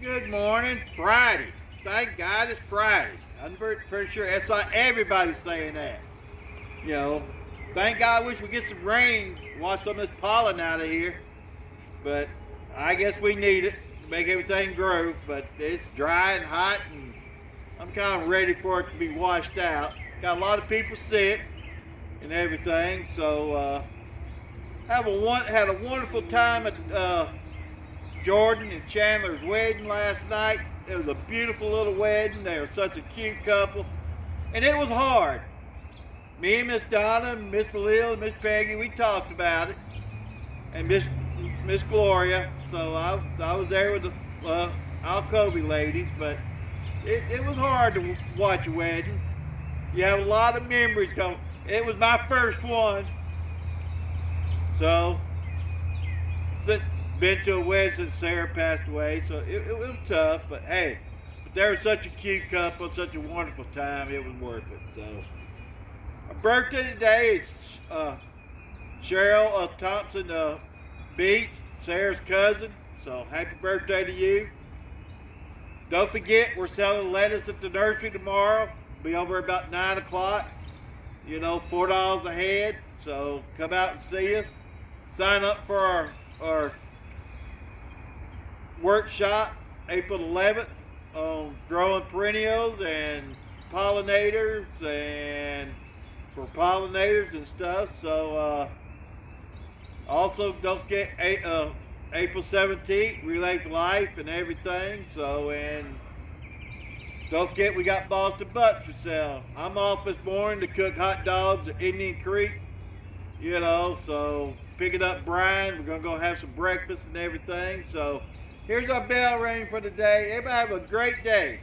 Good morning. Friday. Thank God it's Friday. I'm pretty sure that's like everybody's saying that. You know, thank God I wish we get some rain, wash some of this pollen out of here. But I guess we need it to make everything grow. But it's dry and hot, and I'm kind of ready for it to be washed out. Got a lot of people sick and everything, so had a wonderful time at Jordan and Chandler's wedding last night. It was a beautiful little wedding. They were such a cute couple. And it was hard. Me and Miss Donna, and Miss Malil, and Miss Peggy, we talked about it. And Miss Gloria. So I was there with the Alcovey ladies, but it was hard to watch a wedding. You have a lot of memories going. It was my first one. So been to a wedding since Sarah passed away, so it was tough, but hey, they were such a cute couple, such a wonderful time, it was worth it. So, our birthday today is Cheryl Thompson Beach, Sarah's cousin, so happy birthday to you. Don't forget, we're selling lettuce at the nursery tomorrow, be over about 9 o'clock, you know, $4 a head, so come out and see us. Sign up for our workshop April 11th on growing perennials and pollinators and for pollinators and stuff. So also don't forget April 17th Relay for Life and everything. So and don't forget we got Boston Butts for sale. I'm off this morning to cook hot dogs at Indian Creek. You know, so picking up Brian. We're gonna go have some breakfast and everything. So here's our bell ring for today. Everybody have a great day.